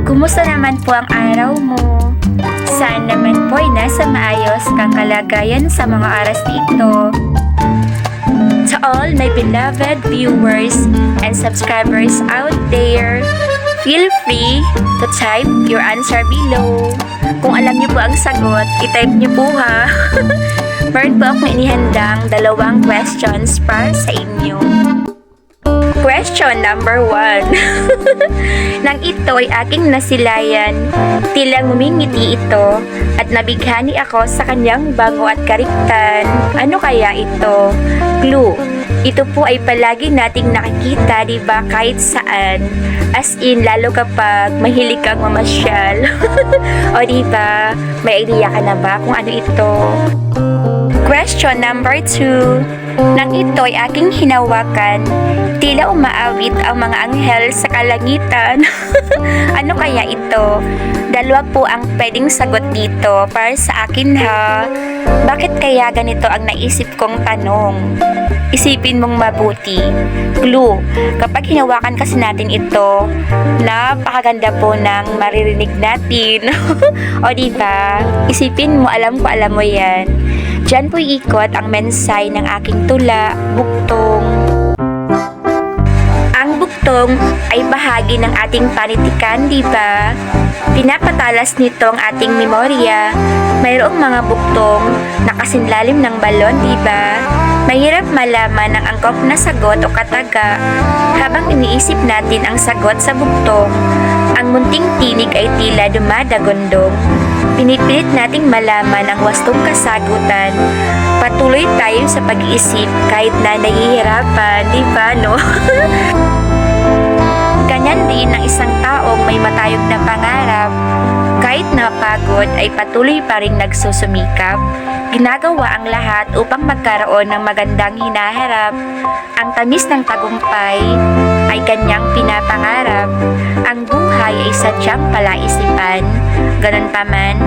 Kumusta naman po ang araw mo? Saan naman po ay nasa maayos kang kalagayan sa mga oras na ito? To all my beloved viewers and subscribers out there, feel free to type your answer below. Kung alam niyo po ang sagot, i-type niyo po ha. Meron po akong inihandang 2 questions para sa inyo. Question number 1. Nang ito ay aking nasilayan, tila ngumingiti ito at nabighani ako sa kanyang bango at kariktan. Ano kaya ito? Clue. Ito po ay palagi nating nakikita, di ba, kahit saan. As in, lalo kapag mahilig kang mamasyal. O di ba, may idea ka na ba kung ano ito? Question number 2. Nang ito ay aking hinawakan, tila umaawit ang mga anghel sa kalangitan. Ano kaya ito? 2 po ang pwedeng sagot dito para sa akin ha. Bakit kaya ganito ang naisip kong tanong? Isipin mong mabuti. Clue. Kapag hinawakan kasi natin ito, napakaganda po ng maririnig natin. O diba? Isipin mo, alam mo yan. Diyan po ikot ang mensahe ng aking tula, buktong. Ang buktong ay bahagi ng ating panitikan, di ba? Pinapatalas nito ang ating memorya. Mayroong mga buktong na kasinlalim ng balon, di ba? Mahirap malaman ang angkop na sagot o kataga. Habang iniisip natin ang sagot sa buktong, ang munting tinig ay tila dumadagondong. Pinipilit nating malaman ang wastong kasagutan. Patuloy tayo sa pag-iisip kahit na nahihirapan, di ba, no? Ganyan din ang isang taong may matayog na pangarap. Kahit napagod ay patuloy pa rin nagsusumikap. Ginagawa ang lahat upang magkaroon ng magandang hinaharap. Ang tamis ng tagumpay ay kanyang pinapangarap. Ang buhay ay sadyang palaisipan. Ganon pa man,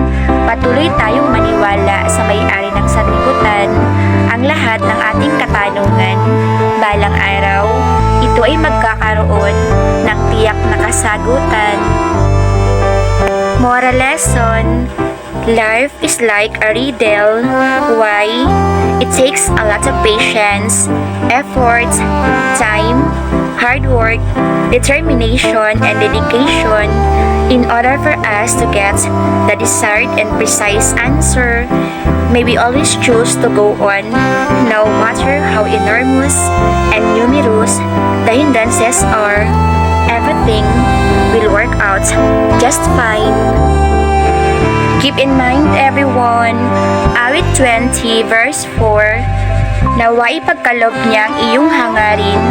patuloy tayong maniwala sa may-ari ng sanlibutan. Ang lahat ng ating katanungan, balang araw, ito ay magkakaroon ng tiyak na kasagutan. Moral lesson: life is like a riddle. Why? It takes a lot of patience, effort, time, hard work, determination, and dedication in order for us to get the desired and precise answer. May we always choose to go on, no matter how enormous and numerous the hindrances are. Everything will work out just fine. Keep in mind, everyone, awit 20 verse 4, naway pagkalob niya ang iyong hangarin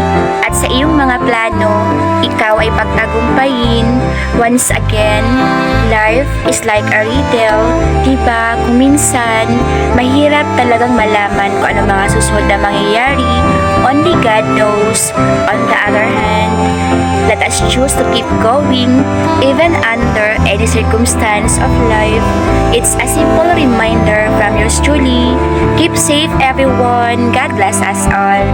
at sa iyong mga plano, ikaw ay pagtagumpayin. Once again, life is like a riddle. Diba, kung minsan, mahirap talagang malaman kung ano mga susunod na mangyayari. Only God knows. On the other hand, let us choose to keep going, even under any circumstance of life. It's a simple reminder from yours truly. Keep safe, everyone. God bless us all.